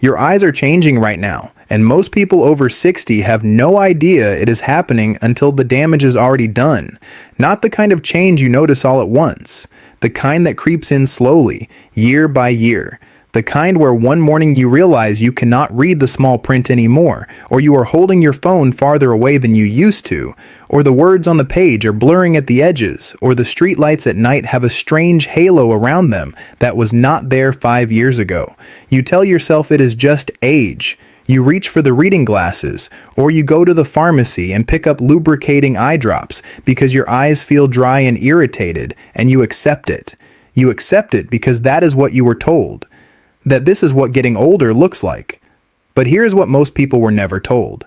Your eyes are changing right now, and most people over 60 have no idea it is happening until the damage is already done. Not the kind of change you notice all at once. The kind that creeps in slowly, year by year. The kind where one morning you realize you cannot read the small print anymore, or you are holding your phone farther away than you used to, or the words on the page are blurring at the edges, or the streetlights at night have a strange halo around them that was not there 5 years ago. You tell yourself it is just age. You reach for the reading glasses, or you go to the pharmacy and pick up lubricating eye drops because your eyes feel dry and irritated, and you accept it. You accept it because that is what you were told. That this is what getting older looks like. But here's what most people were never told.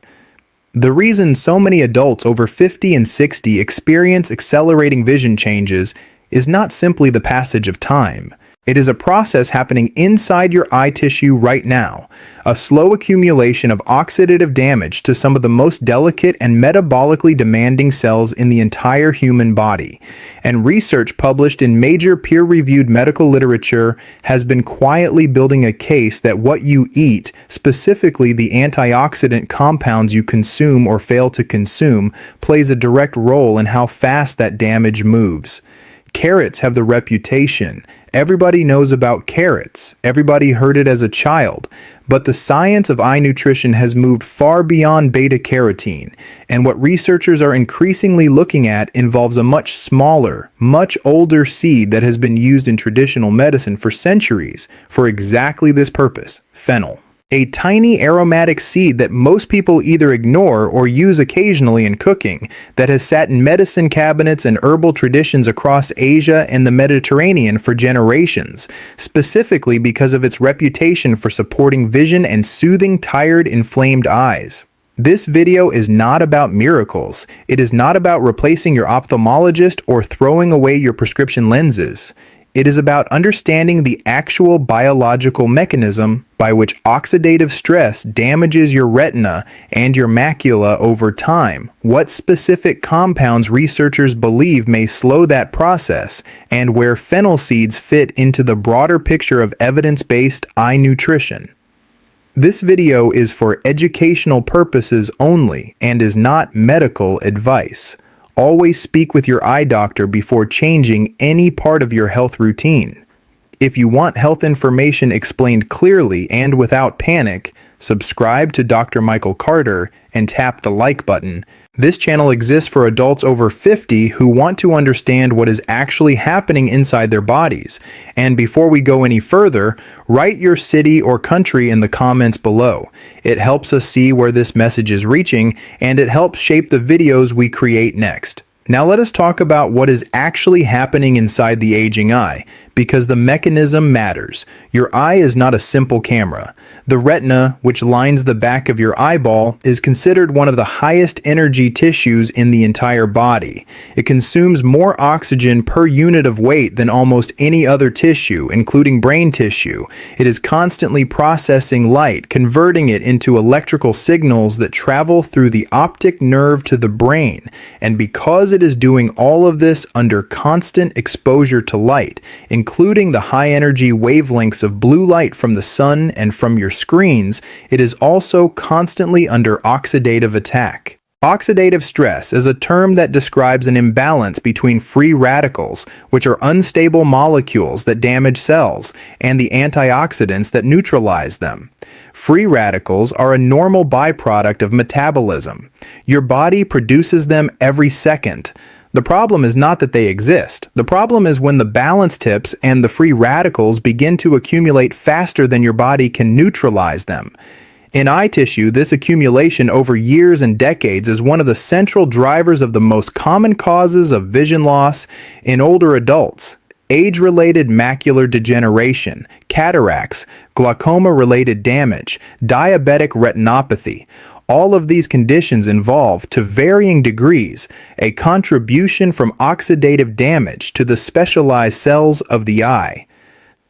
The reason so many adults over 50 and 60 experience accelerating vision changes is not simply the passage of time. It is a process happening inside your eye tissue right now, a slow accumulation of oxidative damage to some of the most delicate and metabolically demanding cells in the entire human body. And research published in major peer-reviewed medical literature has been quietly building a case that what you eat, specifically the antioxidant compounds you consume or fail to consume, plays a direct role in how fast that damage moves. Carrots have the reputation. Everybody knows about carrots. Everybody heard it as a child. But the science of eye nutrition has moved far beyond beta-carotene, and what researchers are increasingly looking at involves a much smaller, much older seed that has been used in traditional medicine for centuries for exactly this purpose: fennel. A tiny aromatic seed that most people either ignore or use occasionally in cooking, that has sat in medicine cabinets and herbal traditions across Asia and the Mediterranean for generations, specifically because of its reputation for supporting vision and soothing tired, inflamed eyes. This video is not about miracles. It is not about replacing your ophthalmologist or throwing away your prescription lenses. It is about understanding the actual biological mechanism by which oxidative stress damages your retina and your macula over time, what specific compounds researchers believe may slow that process, and where fennel seeds fit into the broader picture of evidence-based eye nutrition. This video is for educational purposes only and is not medical advice. Always speak with your eye doctor before changing any part of your health routine. If you want health information explained clearly and without panic, subscribe to Dr. Michael Carter and tap the like button. This channel exists for adults over 50 who want to understand what is actually happening inside their bodies. And before we go any further, write your city or country in the comments below. It helps us see where this message is reaching, and it helps shape the videos we create next. Now let us talk about what is actually happening inside the aging eye, because the mechanism matters. Your eye is not a simple camera. The retina, which lines the back of your eyeball, is considered one of the highest energy tissues in the entire body. It consumes more oxygen per unit of weight than almost any other tissue, including brain tissue. It is constantly processing light, converting it into electrical signals that travel through the optic nerve to the brain, and because it is doing all of this under constant exposure to light, including the high-energy wavelengths of blue light from the sun and from your screens, it is also constantly under oxidative attack. Oxidative stress is a term that describes an imbalance between free radicals, which are unstable molecules that damage cells, and the antioxidants that neutralize them. Free radicals are a normal byproduct of metabolism. Your body produces them every second. The problem is not that they exist. The problem is when the balance tips and the free radicals begin to accumulate faster than your body can neutralize them. In eye tissue, this accumulation over years and decades is one of the central drivers of the most common causes of vision loss in older adults: age-related macular degeneration, cataracts, glaucoma-related damage, diabetic retinopathy. All of these conditions involve, to varying degrees, a contribution from oxidative damage to the specialized cells of the eye.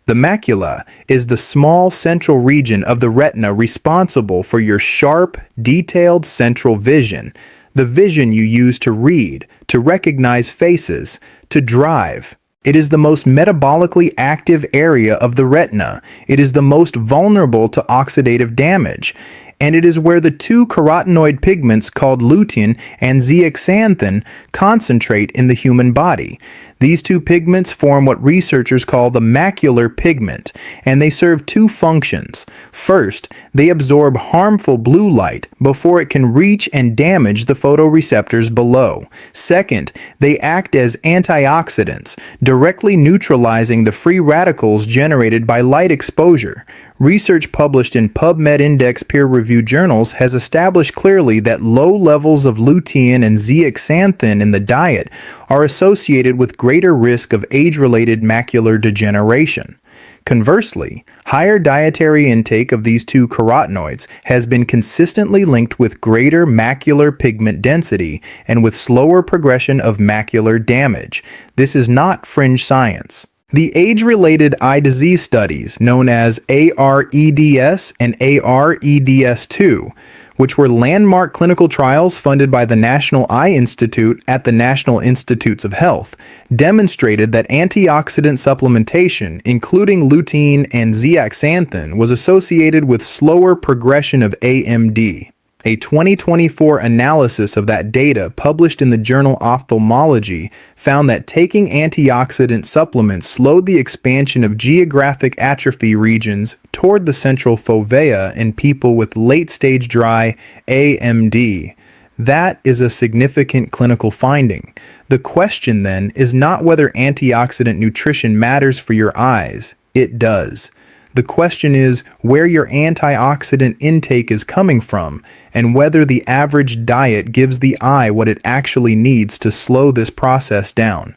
The macula is the small central region of the retina responsible for your sharp, detailed central vision, the vision you use to read, to recognize faces, to drive, It is the most metabolically active area of the retina. It is the most vulnerable to oxidative damage. And it is where the two carotenoid pigments called lutein and zeaxanthin concentrate in the human body. These two pigments form what researchers call the macular pigment, and they serve two functions. First, they absorb harmful blue light before it can reach and damage the photoreceptors below. Second, they act as antioxidants, directly neutralizing the free radicals generated by light exposure. Research published in PubMed Index peer-reviewed journals has established clearly that low levels of lutein and zeaxanthin in the diet are associated with greater risk of age-related macular degeneration. Conversely, higher dietary intake of these two carotenoids has been consistently linked with greater macular pigment density and with slower progression of macular damage. This is not fringe science. The age-related eye disease studies, known as AREDS and AREDS2, which were landmark clinical trials funded by the National Eye Institute at the National Institutes of Health, demonstrated that antioxidant supplementation, including lutein and zeaxanthin, was associated with slower progression of AMD. A 2024 analysis of that data published in the journal Ophthalmology found that taking antioxidant supplements slowed the expansion of geographic atrophy regions toward the central fovea in people with late-stage dry AMD. That is a significant clinical finding. The question then is not whether antioxidant nutrition matters for your eyes. It does. The question is where your antioxidant intake is coming from and whether the average diet gives the eye what it actually needs to slow this process down.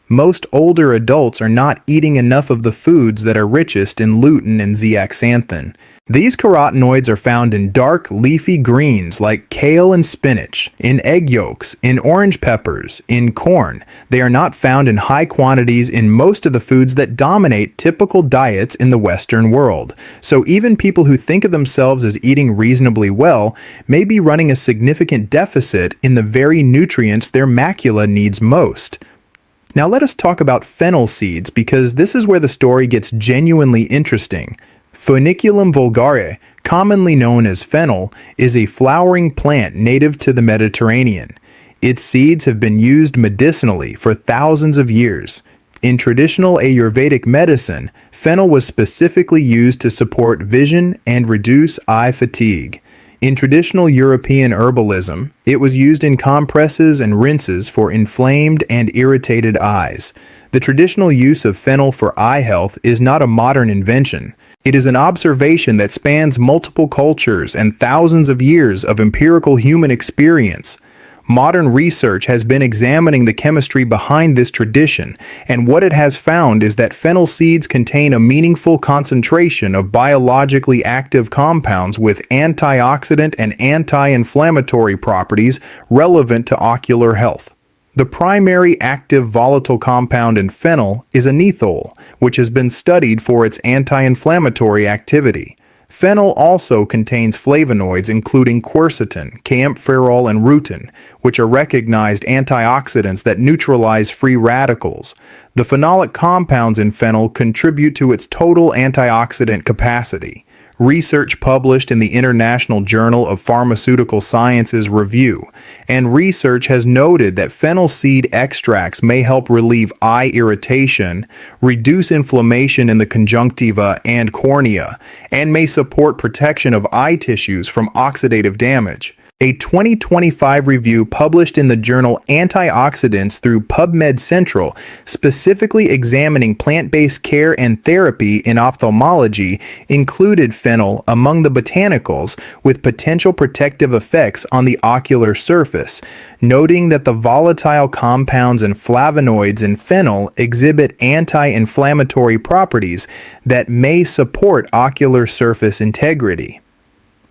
Most older adults are not eating enough of the foods that are richest in lutein and zeaxanthin. These carotenoids are found in dark, leafy greens like kale and spinach, in egg yolks, in orange peppers, in corn. They are not found in high quantities in most of the foods that dominate typical diets in the Western world. So even people who think of themselves as eating reasonably well may be running a significant deficit in the very nutrients their macula needs most. Now let us talk about fennel seeds because this is where the story gets genuinely interesting. Funiculum vulgare, commonly known as fennel, is a flowering plant native to the Mediterranean. Its seeds have been used medicinally for thousands of years. In traditional Ayurvedic medicine, fennel was specifically used to support vision and reduce eye fatigue. In traditional European herbalism, it was used in compresses and rinses for inflamed and irritated eyes. The traditional use of fennel for eye health is not a modern invention. It is an observation that spans multiple cultures and thousands of years of empirical human experience. Modern research has been examining the chemistry behind this tradition, and what it has found is that fennel seeds contain a meaningful concentration of biologically active compounds with antioxidant and anti-inflammatory properties relevant to ocular health. The primary active volatile compound in fennel is anethole, which has been studied for its anti-inflammatory activity. Fennel also contains flavonoids including quercetin, kaempferol, and rutin, which are recognized antioxidants that neutralize free radicals. The phenolic compounds in fennel contribute to its total antioxidant capacity. Research published in the International Journal of Pharmaceutical Sciences Review, and research has noted that fennel seed extracts may help relieve eye irritation, reduce inflammation in the conjunctiva and cornea, and may support protection of eye tissues from oxidative damage. A 2025 review published in the journal Antioxidants through PubMed Central, specifically examining plant-based care and therapy in ophthalmology, included fennel among the botanicals with potential protective effects on the ocular surface, noting that the volatile compounds and flavonoids in fennel exhibit anti-inflammatory properties that may support ocular surface integrity.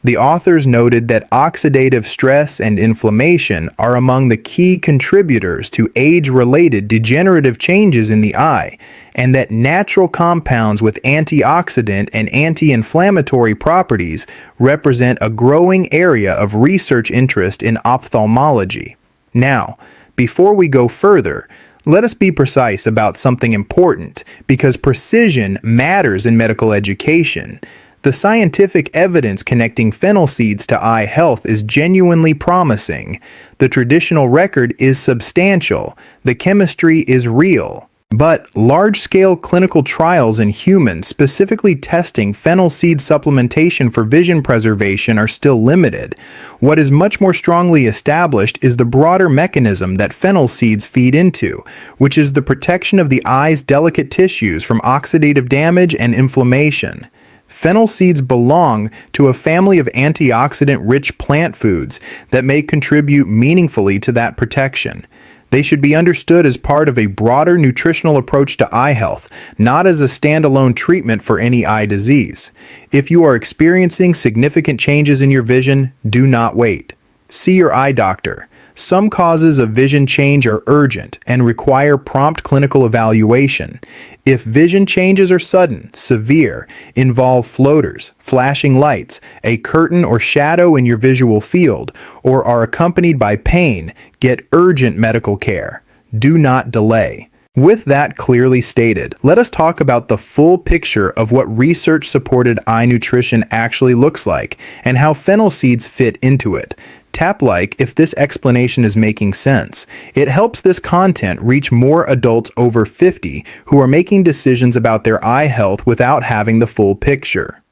The authors noted that oxidative stress and inflammation are among the key contributors to age-related degenerative changes in the eye, and that natural compounds with antioxidant and anti-inflammatory properties represent a growing area of research interest in ophthalmology. Now, before we go further, Let us be precise about something important, because precision matters in medical education. The scientific evidence connecting fennel seeds to eye health is genuinely promising. The traditional record is substantial. The chemistry is real. But large-scale clinical trials in humans specifically testing fennel seed supplementation for vision preservation are still limited. What is much more strongly established is the broader mechanism that fennel seeds feed into, which is the protection of the eye's delicate tissues from oxidative damage and inflammation. Fennel seeds belong to a family of antioxidant-rich plant foods that may contribute meaningfully to that protection. They should be understood as part of a broader nutritional approach to eye health, not as a standalone treatment for any eye disease. If you are experiencing significant changes in your vision, do not wait. See your eye doctor. Some causes of vision change are urgent and require prompt clinical evaluation. If vision changes are sudden, severe, involve floaters, flashing lights, a curtain or shadow in your visual field, or are accompanied by pain, get urgent medical care. Do not delay. With that clearly stated, let us talk about the full picture of what research-supported eye nutrition actually looks like and how fennel seeds fit into it. Tap like if this explanation is making sense. It helps this content reach more adults over 50 who are making decisions about their eye health without having the full picture.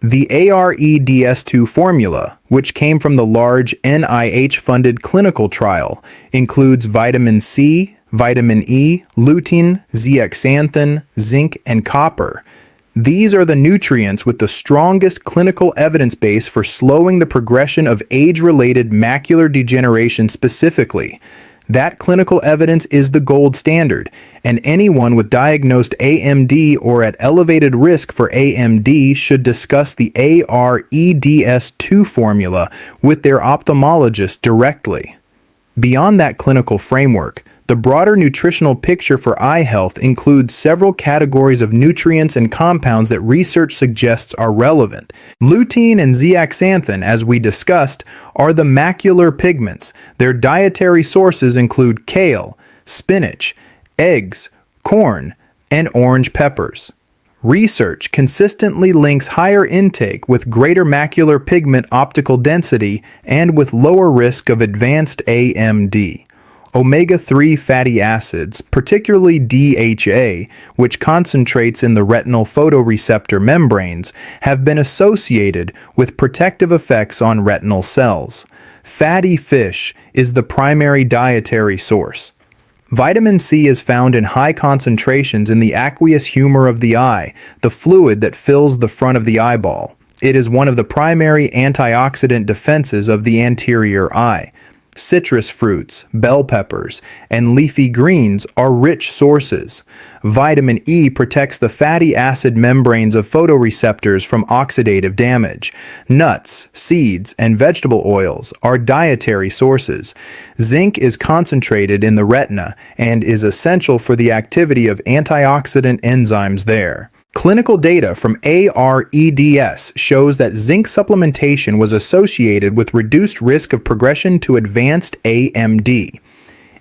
The AREDS2 formula, which came from the large NIH-funded clinical trial, includes vitamin C, vitamin E, lutein, zeaxanthin, zinc, and copper. These are the nutrients with the strongest clinical evidence base for slowing the progression of age-related macular degeneration specifically. That clinical evidence is the gold standard, and anyone with diagnosed AMD or at elevated risk for AMD should discuss the AREDS2 formula with their ophthalmologist directly. Beyond that clinical framework, the broader nutritional picture for eye health includes several categories of nutrients and compounds that research suggests are relevant. Lutein and zeaxanthin, as we discussed, are the macular pigments. Their dietary sources include kale, spinach, eggs, corn, and orange peppers. Research consistently links higher intake with greater macular pigment optical density and with lower risk of advanced AMD. Omega-3 fatty acids, particularly DHA, which concentrates in the retinal photoreceptor membranes, have been associated with protective effects on retinal cells. Fatty fish is the primary dietary source. Vitamin C is found in high concentrations in the aqueous humor of the eye, the fluid that fills the front of the eyeball. It is one of the primary antioxidant defenses of the anterior eye. Citrus fruits, bell peppers, and leafy greens are rich sources. Vitamin E protects the fatty acid membranes of photoreceptors from oxidative damage. Nuts, seeds, and vegetable oils are dietary sources. Zinc is concentrated in the retina and is essential for the activity of antioxidant enzymes there. Clinical data from AREDS shows that zinc supplementation was associated with reduced risk of progression to advanced AMD.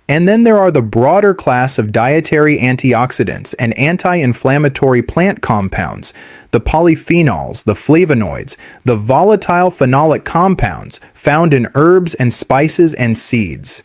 And then there are the broader class of dietary antioxidants and anti-inflammatory plant compounds, the polyphenols, the flavonoids, the volatile phenolic compounds found in herbs and spices and seeds.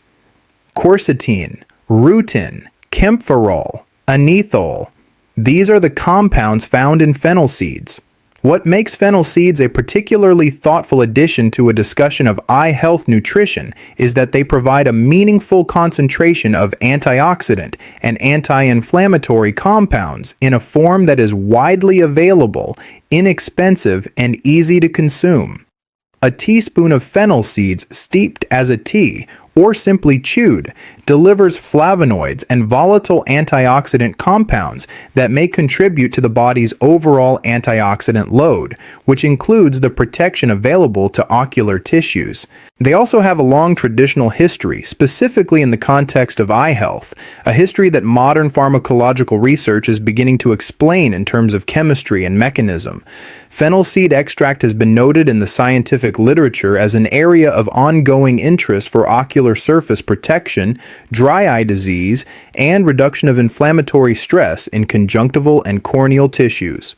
Quercetin, rutin, kaempferol, anethol. These are the compounds found in fennel seeds. What makes fennel seeds a particularly thoughtful addition to a discussion of eye health nutrition is that they provide a meaningful concentration of antioxidant and anti-inflammatory compounds in a form that is widely available, inexpensive, and easy to consume. A teaspoon of fennel seeds steeped as a tea or simply chewed delivers flavonoids and volatile antioxidant compounds that may contribute to the body's overall antioxidant load, which includes the protection available to ocular tissues. They also have a long traditional history, specifically in the context of eye health, a history that modern pharmacological research is beginning to explain in terms of chemistry and mechanism. Fennel seed extract has been noted in the scientific literature as an area of ongoing interest for ocular macular surface protection, dry eye disease, and reduction of inflammatory stress in conjunctival and corneal tissues.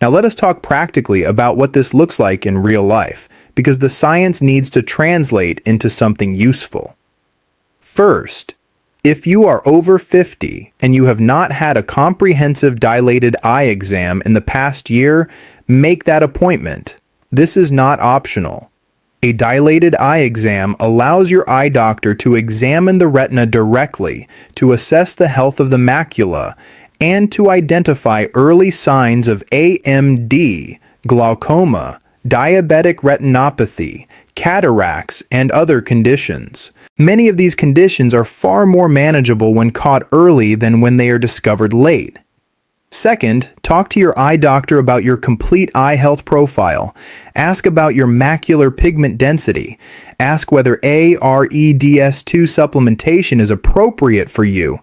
Now let us talk practically about what this looks like in real life, because the science needs to translate into something useful. First, if you are over 50 and you have not had a comprehensive dilated eye exam in the past year, make that appointment. This is not optional. A dilated eye exam allows your eye doctor to examine the retina directly to assess the health of the macula and to identify early signs of AMD, glaucoma, diabetic retinopathy, cataracts, and other conditions. Many of these conditions are far more manageable when caught early than when they are discovered late. Second, talk to your eye doctor about your complete eye health profile. Ask about your macular pigment density. Ask whether AREDS2 supplementation is appropriate for you.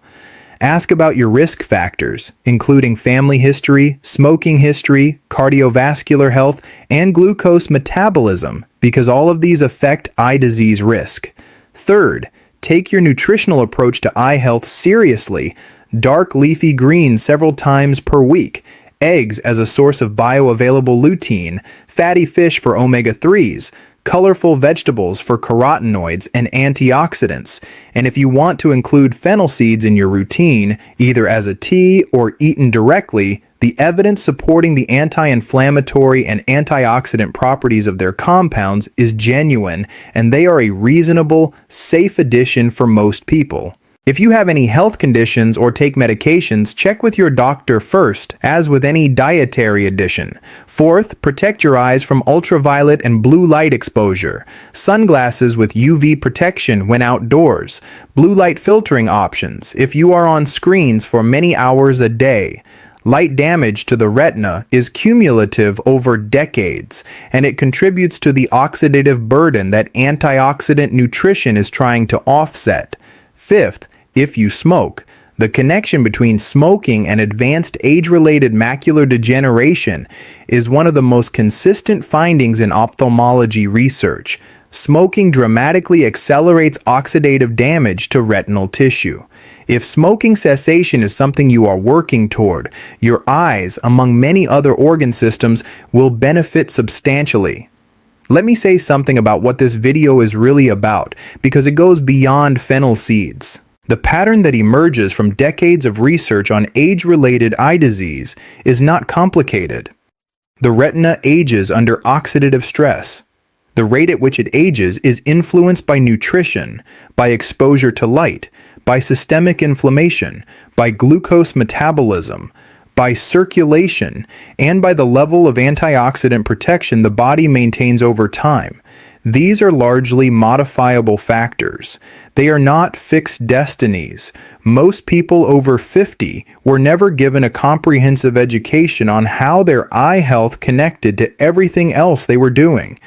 Ask about your risk factors, including family history, smoking history, cardiovascular health, and glucose metabolism, because all of these affect eye disease risk. Third, take your nutritional approach to eye health seriously. Dark leafy greens several times per week, eggs as a source of bioavailable lutein, fatty fish for omega-3s, colorful vegetables for carotenoids and antioxidants, and if you want to include fennel seeds in your routine, either as a tea or eaten directly, the evidence supporting the anti-inflammatory and antioxidant properties of their compounds is genuine, and they are a reasonable, safe addition for most people. If you have any health conditions or take medications, check with your doctor first, as with any dietary addition. Fourth, protect your eyes from ultraviolet and blue light exposure. Sunglasses with UV protection when outdoors. Blue light filtering options if you are on screens for many hours a day. Light damage to the retina is cumulative over decades, and it contributes to the oxidative burden that antioxidant nutrition is trying to offset. Fifth, if you smoke, the connection between smoking and advanced age-related macular degeneration is one of the most consistent findings in ophthalmology research. Smoking dramatically accelerates oxidative damage to retinal tissue. If smoking cessation is something you are working toward, your eyes, among many other organ systems, will benefit substantially. Let me say something about what this video is really about, because it goes beyond fennel seeds. The pattern that emerges from decades of research on age-related eye disease is not complicated. The retina ages under oxidative stress. The rate at which it ages is influenced by nutrition, by exposure to light, by systemic inflammation, by glucose metabolism, by circulation, and by the level of antioxidant protection the body maintains over time. These are largely modifiable factors. They are not fixed destinies. Most people over 50 were never given a comprehensive education on how their eye health connected to everything else they were doing.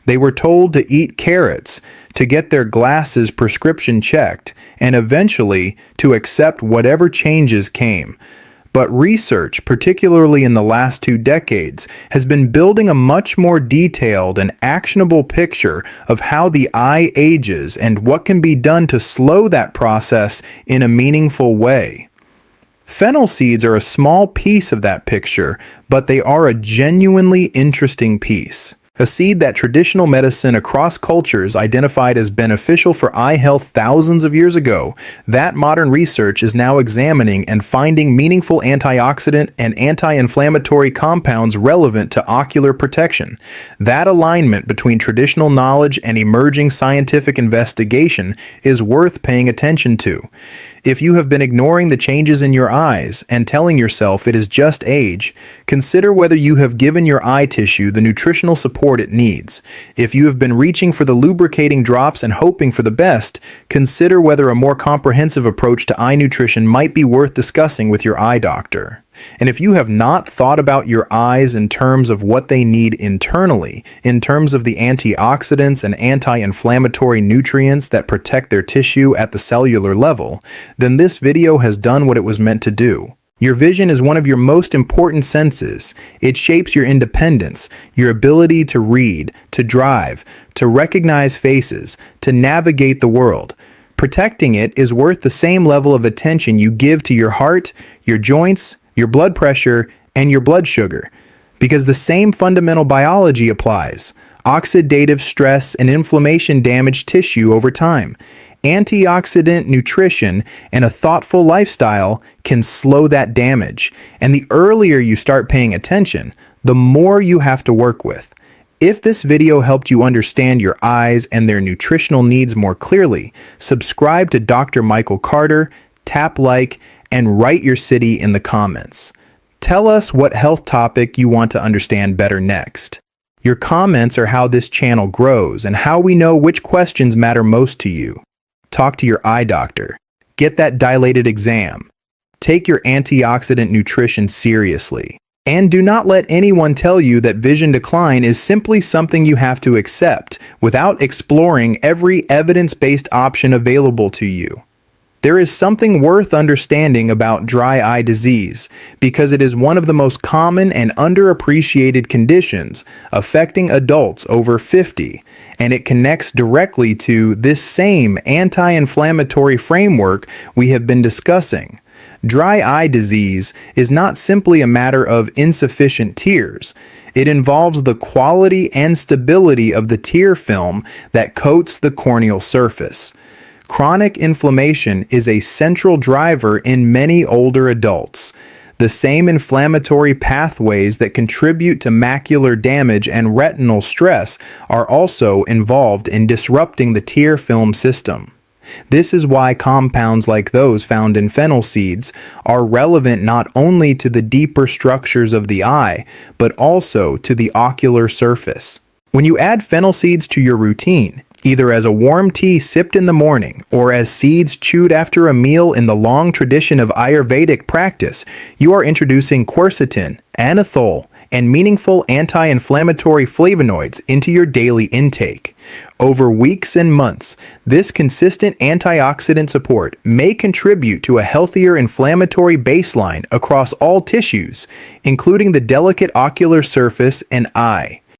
They were told to eat carrots, to get their glasses prescription checked, and eventually to accept whatever changes came. But research, particularly in the last 2 decades, has been building a much more detailed and actionable picture of how the eye ages and what can be done to slow that process in a meaningful way. Fennel seeds are a small piece of that picture, but they are a genuinely interesting piece. A seed that traditional medicine across cultures identified as beneficial for eye health thousands of years ago, that modern research is now examining and finding meaningful antioxidant and anti-inflammatory compounds relevant to ocular protection. That alignment between traditional knowledge and emerging scientific investigation is worth paying attention to. If you have been ignoring the changes in your eyes and telling yourself it is just age, consider whether you have given your eye tissue the nutritional support it needs. If you have been reaching for the lubricating drops and hoping for the best, consider whether a more comprehensive approach to eye nutrition might be worth discussing with your eye doctor. And if you have not thought about your eyes in terms of what they need internally, in terms of the antioxidants and anti-inflammatory nutrients that protect their tissue at the cellular level, then this video has done what it was meant to do. Your vision is one of your most important senses. It shapes your independence, your ability to read, to drive, to recognize faces, to navigate the world. Protecting it is worth the same level of attention you give to your heart, your joints, your blood pressure, and your blood sugar. Because the same fundamental biology applies. Oxidative stress and inflammation damage tissue over time. Antioxidant nutrition and a thoughtful lifestyle can slow that damage. And the earlier you start paying attention, the more you have to work with. If this video helped you understand your eyes and their nutritional needs more clearly, subscribe to Dr. Michael Carter, tap like, and write your city in the comments. Tell us what health topic you want to understand better next. Your comments are how this channel grows and how we know which questions matter most to you. Talk to your eye doctor. Get that dilated exam. Take your antioxidant nutrition seriously. And do not let anyone tell you that vision decline is simply something you have to accept without exploring every evidence-based option available to you. There is something worth understanding about dry eye disease because it is one of the most common and underappreciated conditions affecting adults over 50, and it connects directly to this same anti-inflammatory framework we have been discussing. Dry eye disease is not simply a matter of insufficient tears. It involves the quality and stability of the tear film that coats the corneal surface. Chronic inflammation is a central driver in many older adults. The same inflammatory pathways that contribute to macular damage and retinal stress are also involved in disrupting the tear film system. This is why compounds like those found in fennel seeds are relevant not only to the deeper structures of the eye, but also to the ocular surface. When you add fennel seeds to your routine, either as a warm tea sipped in the morning or as seeds chewed after a meal in the long tradition of Ayurvedic practice, you are introducing quercetin, anethol, and meaningful anti-inflammatory flavonoids into your daily intake. Over weeks and months, this consistent antioxidant support may contribute to a healthier inflammatory baseline across all tissues, including the delicate ocular surface and eye.